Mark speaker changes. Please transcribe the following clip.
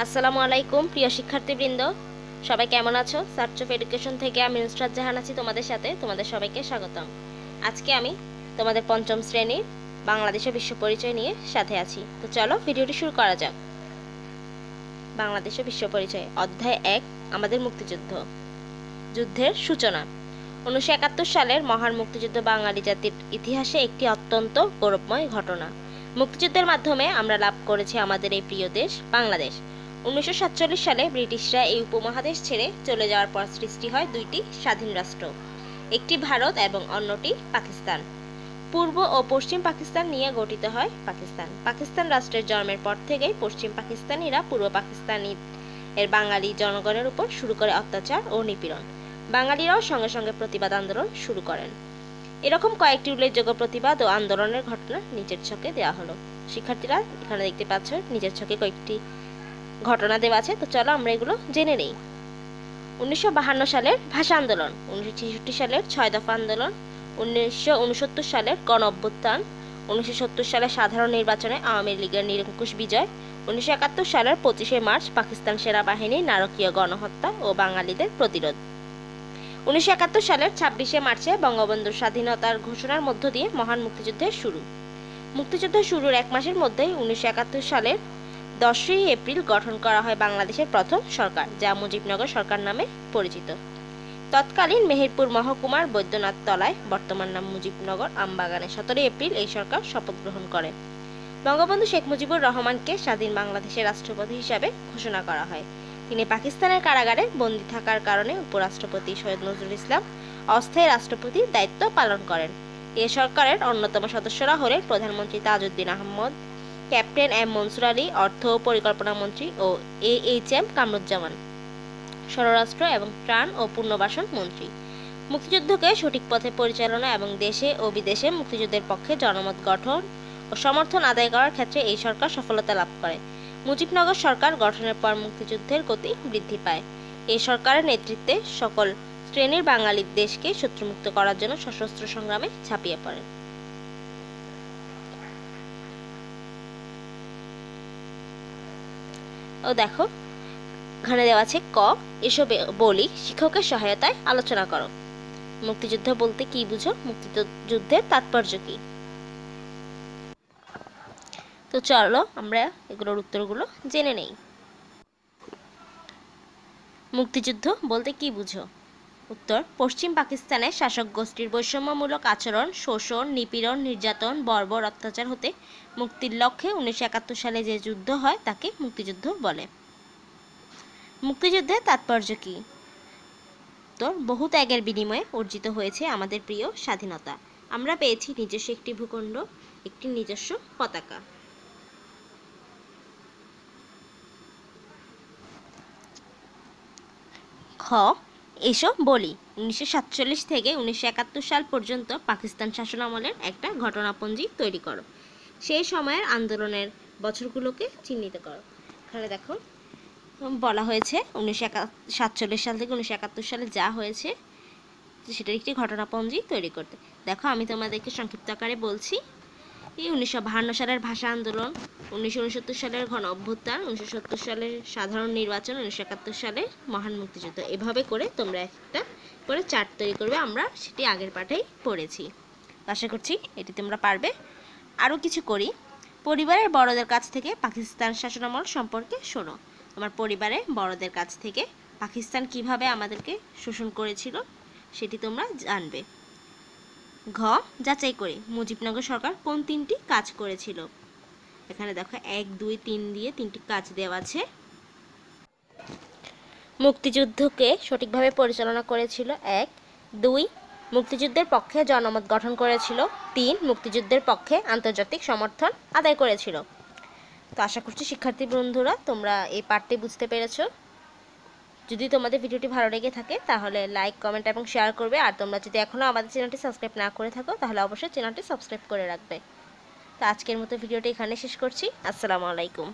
Speaker 1: আসসালামু আলাইকুম প্রিয় শিক্ষার্থীবৃন্দ, সবাই কেমন আছো? সার্চ অফ এডুকেশন থেকে আমি নুসরাত জাহান আছি তোমাদের সাথে। তোমাদের সবাইকে স্বাগতম। আজকে আমি তোমাদের পঞ্চম শ্রেণীর বাংলাদেশের বিশ্ব পরিচয় নিয়ে সাথে আছি। তো চলো ভিডিওটি শুরু করা যাক। বাংলাদেশের বিশ্ব পরিচয়, অধ্যায় 1, আমাদের মুক্তিযুদ্ধ। যুদ্ধের সূচনা। 1971 সালের মহান মুক্তিযুদ্ধ বাঙালি জাতির ইতিহাসে একটি অত্যন্ত গৌরবময় ঘটনা। মুক্তিযুদ্ধের মাধ্যমে আমরা লাভ করেছি আমাদের এই প্রিয় দেশ বাংলাদেশ। 1947 সালে ব্রিটিশরা এই উপমহাদেশ ছেড়ে চলে যাওয়ার পর সৃষ্টি হয় দুইটি স্বাধীন রাষ্ট্র, একটি ভারত এবং অন্যটি পাকিস্তান। পূর্ব ও পশ্চিম পাকিস্তান নিয়ে গঠিত হয় পাকিস্তান। পাকিস্তান রাষ্ট্রের জন্মের পর থেকেই পশ্চিম পাকিস্তানিরা পূর্ব পাকিস্তানি এর বাঙালি জনগণের উপর শুরু করে অত্যাচার ও নিপীড়ন। বাঙালিরাও সঙ্গে সঙ্গে প্রতিবাদ আন্দোলন শুরু করেন। এরকম কয়েকটি উল্লেখযোগ্য প্রতিবাদ ও আন্দোলনের ঘটনা নিচের ছকে দেওয়া হলো। শিক্ষার্থীরা এখানে দেখতে পাচ্ছ নিচের ছকে কয়েকটি ঘটনা দেওয়া আছে। তো চলো আমরা এগুলো জেনে নেই। 1952 সালের ভাষা আন্দোলন, 1966 সালের 6 দফা আন্দোলন, 1969 সালের গণ অভ্যুত্থান, 1970 সালের সাধারণ নির্বাচনে আওয়ামী লীগের নিরঙ্কুশ বিজয়, 1971 সালের 25শে মার্চ পাকিস্তান সেনাবাহিনীর নারকীয় গণহত্যা ও বাঙালিদের প্রতিরোধ। 1971 সালের 26শে মার্চে বঙ্গবন্ধুর স্বাধীনতার ঘোষণার মধ্য দিয়ে মহান মুক্তিযুদ্ধের শুরু। মুক্তিযুদ্ধ শুরুর এক মাসের মধ্যেই 1971 সালের 10ই এপ্রিল গঠন করা হয় বাংলাদেশের প্রথম সরকার, যা মুজিবনগর সরকার নামে পরিচিত। তৎকালীন মেহেরপুর মহকুমার বৈদ্যনাথ তলায়, বর্তমান নাম মুজিবনগর আমবাগানে 17 এপ্রিল এই সরকার শপথ গ্রহণ করে। বঙ্গবন্ধু শেখ মুজিবুর রহমানকে স্বাধীন বাংলাদেশের রাষ্ট্রপতি হিসাবে ঘোষণা করা হয়। তিনি পাকিস্তানের কারাগারে বন্দী থাকার কারণে উপরাষ্ট্রপতি সৈয়দ নজরুল ইসলাম অস্থায়ী রাষ্ট্রপতির দায়িত্ব পালন করেন। এ সরকারের অন্যতম সদস্যরা হলেন প্রধানমন্ত্রী তাজউদ্দিন আহমদ, ক্যাপ্টেন এম মনসুর আলী অর্থ ও পরিকল্পনা মন্ত্রী ও এএইচএম কামরুজ্জামান স্বরাষ্ট্র এবং ত্রাণ ও পুনর্বাসন মন্ত্রী। মুক্তিযুদ্ধকে সঠিক পথে পরিচালনা এবং দেশে ও বিদেশে মুক্তিযুদ্ধের পক্ষে জনমত গঠন ও সমর্থন আদায় করার ক্ষেত্রে এই সরকার সফলতা লাভ করে। মুজিবনগর সরকার গঠনের পর মুক্তিযুদ্ধের গতি বৃদ্ধি পায়। এই সরকারের নেতৃত্বে সকল শ্রেণীর বাঙালি দেশকে শত্রুমুক্ত করার জন্য সশস্ত্র সংগ্রামে ঝাঁপিয়ে পড়ে। ও দেখো এখানে দেওয়া আছে ক, এসব বলি শিক্ষকের সহায়তায় আলোচনা করো। মুক্তিযুদ্ধ বলতে কি বুঝো? মুক্তিযুদ্ধের তাৎপর্য কি? তো চলো আমরা এগুলোর উত্তরগুলো জেনে নেই। মুক্তিযুদ্ধ বলতে কি বুঝো? উত্তর: পশ্চিম পাকিস্তানের শাসক গোষ্ঠীর বৈষম্যমূলক আচরণ, শোষণ, নিপীড়ন, নির্যাতন, বর্বর অত্যাচার হতে মুক্তির লক্ষ্যে 1971 সালে যে যুদ্ধ হয় তাকে মুক্তিযুদ্ধ বলে। মুক্তিযুদ্ধের তাৎপর্য কি? উত্তর: বহু ত্যাগের বিনিময়ে অর্জিত হয়েছে আমাদের প্রিয় স্বাধীনতা। আমরা পেয়েছি নিজস্ব একটি ভূখণ্ড, একটি নিজস্ব পতাকা। খ, এসো বলি 1947 থেকে 1971 সাল পর্যন্ত পাকিস্তান শাসনামলের একটা ঘটনাপঞ্জি তৈরি করো। সেই সময়ের আন্দোলনের বছরগুলোকে চিহ্নিত করো। এখানে দেখো বলা হয়েছে 1947 সাল থেকে 1971 সালে যা হয়েছে সেটার একটি ঘটনাপঞ্জি তৈরি করতে। দেখো আমি তোমাদেরকে সংক্ষিপ্ত আকারে বলছি। এই 1952 সালের ভাষা আন্দোলন, 1969 সালের গণ অভ্যুত্থান, 1970 সালের সাধারণ নির্বাচন, 1971 সালের মহান মুক্তিযুদ্ধ। এভাবে করে তোমরা একটা করে চার্ট তৈরি করবে। আমরা সেটি আগের পাঠেই পড়েছি। আশা করছি এটি তোমরা পারবে। আরও কিছু করি। পরিবারের বড়দের কাছ থেকে পাকিস্তান শাসনামল সম্পর্কে শোনো। তোমার পরিবারে বড়দের কাছ থেকে পাকিস্তান কিভাবে আমাদেরকে শোষণ করেছিল সেটি তোমরা জানবে। ঘ, যাচাই করি মুজিবনগর সরকার কোন 3টি কাজ করেছিল। এখানে দেখো 1, 2, 3 দিয়ে 3টি কাজ দেওয়া আছে। মুক্তিযুদ্ধকে সঠিকভাবে পরিচালনা করেছিল 1, 2 মুক্তিযুদ্ধের পক্ষে জনমত গঠন করেছিল, 3 মুক্তিযুদ্ধের পক্ষে আন্তর্জাতিক সমর্থন আদায় করেছিল। তো আশা করছি শিক্ষার্থী বন্ধুরা তোমরা এই পাঠটি বুঝতে পেরেছো। যদি তোমাদের ভিডিওটি ভালো লেগে থাকে তাহলে লাইক, কমেন্ট এবং শেয়ার করবে। আর তোমরা যদি এখনও আমাদের চ্যানেলটি সাবস্ক্রাইব না করে থাকো তাহলে অবশ্যই চ্যানেলটি সাবস্ক্রাইব করে রাখবে। তো আজকের মতো ভিডিওটি এখানে শেষ করছি। আসসালামু আলাইকুম।